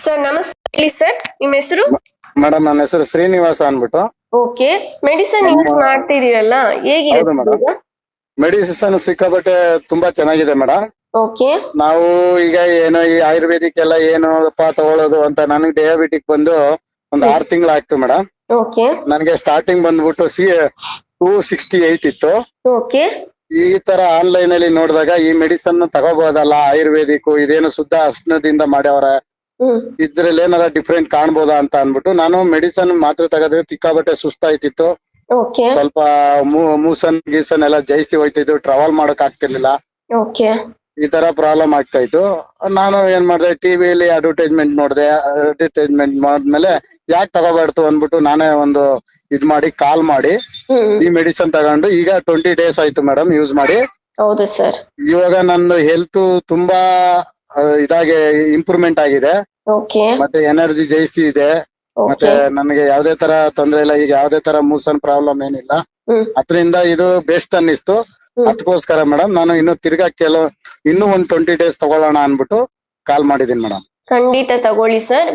Sir ನಮಸ್ತೆ, ಹೇಳಿ sir, ನಿಮ್ಮ ಹೆಸರು? ಮೇಡಮ್ ನನ್ನ ಹೆಸರು ಶ್ರೀನಿವಾಸ ಅನ್ಬಿಟ್ಟು. ಓಕೆ, ಮೆಡಿಸಿನ್ ಯೂಸ್ ಮಾಡ್ತಿದ್ದೀರಲ್ಲ, ಹೇಗಿದೆ ಹೌದು ಮೇಡಮ್. ಮೆಡಿಸಿನ್ ಸಿಕ್ಕಾಬಟ್ಟೆ ತುಂಬಾ ಚೆನ್ನಾಗಿದೆ ಮೇಡಮ್. ಓಕೆ ನಾವು ಈಗ ಏನೋ ಈ ಆಯುರ್ವೇದಿಕ್ ಎಲ್ಲ ಏನಪ್ಪ ತಗೊಳ್ಳೋದು ಅಂತ ನನಗೆ ಡಯಾಬಿಟಿಕ್ ಬಂದು ಒಂದು 6 ತಿಂಗಳಾಯ್ತು ಮೇಡಮ್. ಓಕೆ ನನಗೆ ಸ್ಟಾರ್ಟಿಂಗ್ ಬಂದ್ಬಿಟ್ಟು 268 ಇತ್ತು. ಓಕೆ ಈ ತರ ಆನ್ಲೈನ್ ಅಲ್ಲಿ ನೋಡಿದಾಗ ಈ ಮೆಡಿಸನ್ ತಗೋಬಹುದಲ್ಲ, ಆಯುರ್ವೇದಿಕ್ ಇದೇನು ಶುದ್ಧ ಅರ್ಶನದಿಂದ ಮಾಡ್ಯಾವ್ರೆ, ಇದ್ರಲ್ಲಿ ಏನಾರ ಡಿಫ್ರೆಂಟ್ ಕಾಣ್ಬೋದಾ ಅಂತ ಅನ್ಬಿಟ್ಟು ನಾನು ಮೆಡಿಸನ್ ಮಾತ್ರ ತಗೋದ್ರೆ ಸಿಕ್ಕಾಬಟ್ಟೆ ಸುಸ್ತಾಯ್ತಿತ್ತು. ಓಕೆ ಸ್ವಲ್ಪ ಮೂಸನ್ ಗೀಸನ್ ಎಲ್ಲ ಜೈಸ್ತಿ ಹೋಯ್ತಿತ್ತು, ಟ್ರಾವೆಲ್ ಮಾಡಕ್ ಆಗ್ತಿರ್ಲಿಲ್ಲ. ಓಕೆ ಈ ತರ ಪ್ರಾಬ್ಲಮ್ ಆಗ್ತಾ ಇತ್ತು. ನಾನು ಏನ್ ಮಾಡಿದೆ, ಟಿವಿಯಲ್ಲಿ ಅಡ್ವರ್ಟೈಸ್ಮೆಂಟ್ ನೋಡಿದೆ. ಅಡ್ವರ್ಟೈಸ್ಮೆಂಟ್ ಮಾಡಿದ್ಮೇಲೆ ಯಾಕೆ ತಗೋಬಾರ್ದು ಅಂದ್ಬಿಟ್ಟು ನಾನೇ ಒಂದು ಮಾಡಿ ಕಾಲ್ ಮಾಡಿ ಈ ಮೆಡಿಸನ್ ತಗೊಂಡು ಈಗ 20 ಡೇಸ್ ಆಯ್ತು ಮೇಡಮ್ ಯೂಸ್ ಮಾಡಿ. ಹೌದು ಸರ್. ಇವಾಗ ನಂದು ಹೆಲ್ತ್ ತುಂಬಾ ಇದಾಗೆ ಇಂಪ್ರೂವ್ಮೆಂಟ್ ಆಗಿದೆ. ಓಕೆ ಮತ್ತೆ ಎನರ್ಜಿ ಜಾಸ್ತಿ ಇದೆ. ಮತ್ತೆ ನನಗೆ ಯಾವ್ದೇ ತರ ತೊಂದ್ರೆ ಇಲ್ಲ, ಈಗ ಯಾವ್ದೇ ತರ ಮೂಸನ್ ಪ್ರಾಬ್ಲಮ್ ಏನಿಲ್ಲ. ಅದರಿಂದ ಇದು ಬೆಸ್ಟ್ ಅನ್ನಿಸ್ತು. ಅದಕ್ಕೋಸ್ಕರ ಮೇಡಮ್ ನಾನು ಇನ್ನು ತಿರ್ಗಾ ಇನ್ನೂ ಒಂದು 20 ಡೇಸ್ ತಗೊಳ್ಳೋಣ ಅನ್ಬಿಟ್ಟು ಕಾಲ್ ಮಾಡಿದೀನಿ ಮೇಡಮ್. ಖಂಡಿತ ತಗೊಳ್ಳಿ ಸರ್.